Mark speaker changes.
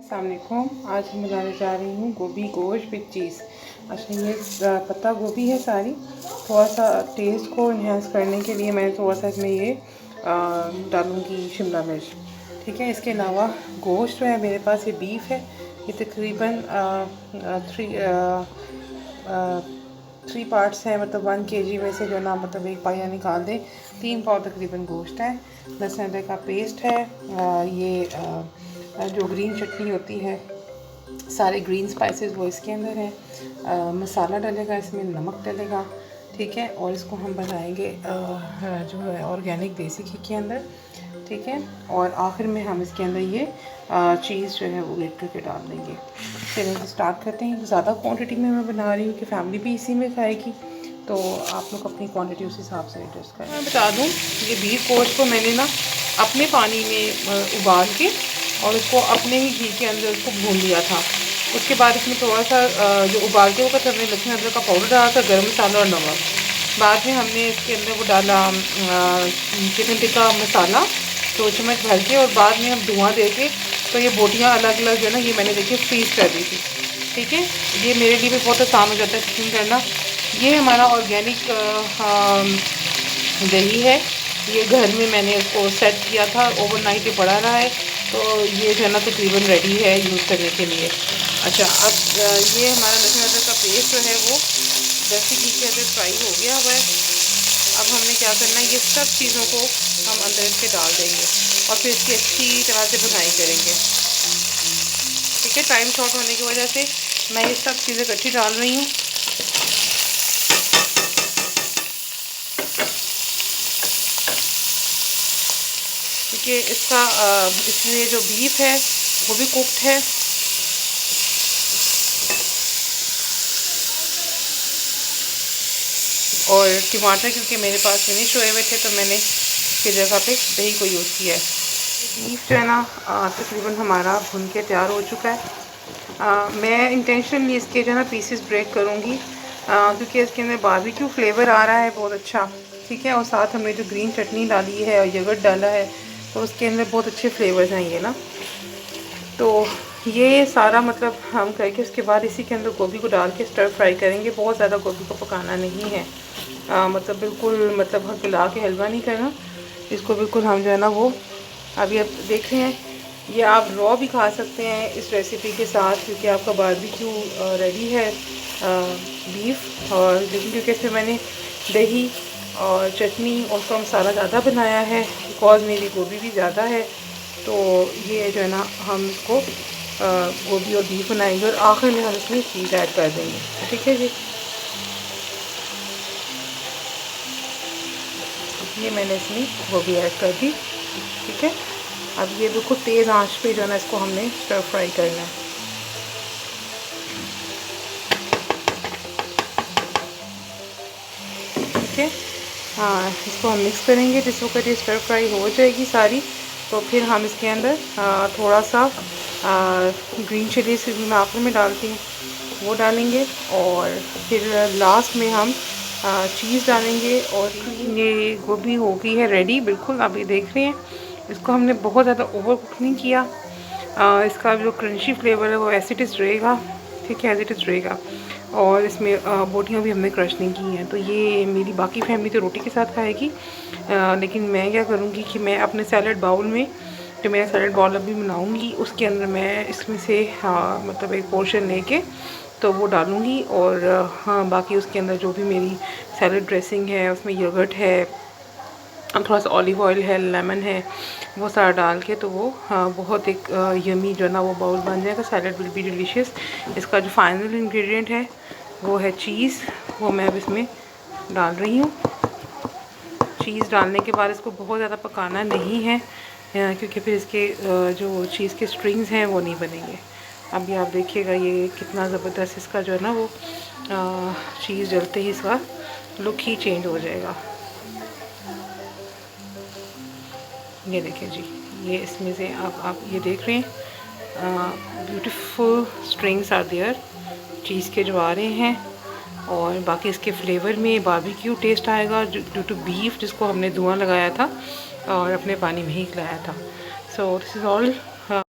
Speaker 1: अस्सलामुअलैकुम। आज मैं बनाने जा रही हूँ गोभी गोश्त विद चीज़। अच्छा, ये पत्ता गोभी है सारी। थोड़ा सा टेस्ट को इन्हेंस करने के लिए मैं थोड़ा सा इसमें ये डालूँगी शिमला मिर्च। ठीक है। इसके अलावा गोश्त जो है मेरे पास, ये बीफ है। ये तकरीबन 3 पार्ट्स हैं, मतलब 1 kg में से जो ना मतलब एक पाया निकाल दें। 3 पाव तकरीबन गोश्त है। लहसुन अदरक का पेस्ट है। ये जो ग्रीन चटनी होती है, सारे ग्रीन स्पाइसेस वो इसके अंदर है। मसाला डलेगा इसमें, नमक डलेगा। ठीक है। और इसको हम बनाएंगे जो है ऑर्गेनिक देसी घी के अंदर। ठीक है। और आखिर में हम इसके अंदर ये चीज़ जो है वो ग्रेट करके डाल देंगे। चलिए स्टार्ट करते हैं। ज़्यादा क्वांटिटी में मैं बना रही हूँ कि फैमिली भी इसी में खाएगी, तो आप लोग अपनी क्वांटिटी उस हिसाब से एडजस्ट करें। मैं बता दूँ, ये बीफ गोश्त को मैंने ना अपने पानी में उबाल के और उसको अपने ही घी के अंदर उसको भून लिया था। उसके बाद इसमें थोड़ा सा जो उबालते वक्त हमने लहसुन अदरक का पाउडर डाला था, गरम मसाला और नमक। बाद में हमने इसके अंदर वो डाला चिकन टिक्का मसाला 2 चम्मच भर के, और बाद में हम धुआं दे के तो ये बोटियाँ अलग अलग जो है ना, ये मैंने देखिए फ्रीज़ कर दी थी। ठीक है। ये मेरे लिए भी बहुत आसान हो जाता है कुकिंग करना। ये हमारा ऑर्गेनिक दही है। ये घर में मैंने इसको सेट किया था, ओवरनाइट ये पड़ा रहा है, तो ये जो है ना तकरीबन रेडी है यूज़ करने के लिए। अच्छा, अब ये हमारा लहसुन अदरक का पेस्ट जो है वो देसी घी के अंदर फ्राई हो गया हुआ है। अब हमने क्या करना है, ये सब चीज़ों को हम अंदर इसके डाल देंगे और फिर इसकी अच्छी तरह से भुनाई करेंगे। ठीक है। टाइम शॉर्ट होने की वजह से मैं ये सब चीज़ें इकट्ठी डाल रही हूँ। क्योंकि इसमें जो बीफ है वो भी कुक्ड है। और टमाटर क्योंकि मेरे पास फिनिश हुए हुए थे, तो मैंने इसकी जगह पे दही को यूज़ किया है। बीफ जो है ना तकरीबन हमारा भुन के तैयार हो चुका है। मैं इंटेंशनली इसके जो है ना पीसेस ब्रेक करूँगी, क्योंकि इसके अंदर बारबेक्यू फ्लेवर आ रहा है बहुत अच्छा। ठीक है। और साथ हमने जो ग्रीन चटनी डाली है और यगर्ट डाला है, तो उसके अंदर बहुत अच्छे फ्लेवर्स आएंगे ना। तो ये सारा मतलब हम करके उसके बाद इसी के अंदर गोभी को डाल के स्टर फ्राई करेंगे। बहुत ज़्यादा गोभी को पकाना नहीं है, मतलब बिल्कुल मतलब हिला के हलवा नहीं करना इसको, बिल्कुल हम जो है ना वो अभी आप देख रहे हैं। ये आप रॉ भी खा सकते हैं इस रेसिपी के साथ, क्योंकि आपका बारबेक्यू रेडी है बीफ। और लेकिन क्योंकि इसमें मैंने दही और चटनी और उसका मसाला ज़्यादा बनाया है, बिकॉज मेरी गोभी भी ज़्यादा है, तो ये जो है ना हम इसको गोभी और बीफ बनाएंगे और आखिर में हम इसमें चीज़ ऐड कर देंगे। ठीक है जी। ये मैंने इसमें गोभी ऐड कर दी। ठीक है। अब ये बिल्कुल तेज़ आंच पे जो है ना इसको हमने स्टर फ्राई करना है। ठीक है। हाँ, इसको हम मिक्स करेंगे। जिस वक्त ये स्टर फ्राई हो जाएगी सारी, तो फिर हम इसके अंदर थोड़ा सा ग्रीन चिली से भी मैं आखिर में डालती हूँ, वो डालेंगे। और फिर लास्ट में हम चीज़ डालेंगे। और ये गोभी हो गई है रेडी बिल्कुल। आप ये देख रहे हैं, इसको हमने बहुत ज़्यादा ओवर कुक नहीं किया। इसका जो क्रंची फ्लेवर है वो एज इट इज़ रहेगा। ठीक है, एज इट इज़ रहेगा। और इसमें बोटियाँ भी हमने क्रश नहीं की हैं। तो ये मेरी बाकी फैमिली तो रोटी के साथ खाएगी, लेकिन मैं क्या करूँगी कि मैं अपने सैलड बाउल में, जो मेरा सैलड बाउल अभी बनाऊँगी, उसके अंदर मैं इसमें से मतलब एक पोर्शन लेके तो वो डालूँगी। और हाँ, बाकी उसके अंदर जो भी मेरी सैलड ड्रेसिंग है, उसमें योगर्ट है, थोड़ा सा ऑलिव ऑयल है, लेमन है, वो सारा डाल के तो वो बहुत एक यमी जो है ना वो बाउल बन जाएगा। Salad will be delicious. इसका जो फाइनल इंग्रेडिएंट है वो है चीज़, वो मैं अब इसमें डाल रही हूँ। चीज़ डालने के बाद इसको बहुत ज़्यादा पकाना नहीं है, क्योंकि फिर इसके जो चीज़ के स्ट्रिंग्स हैं वो नहीं बनेंगे। अभी आप देखिएगा ये कितना ज़बरदस्त इसका जो है ना वो चीज़ जलते ही इसका लुक ही चेंज हो जाएगा। ये देखिए जी, ये इसमें से आप ये देख रहे हैं ब्यूटीफुल स्ट्रिंग्स आर देयर, चीज़ के जो आ रहे हैं। और बाकी इसके फ्लेवर में बारबेक्यू टेस्ट आएगा ड्यू टू बीफ, जिसको हमने धुआं लगाया था और अपने पानी में ही खिलाया था। So this is all.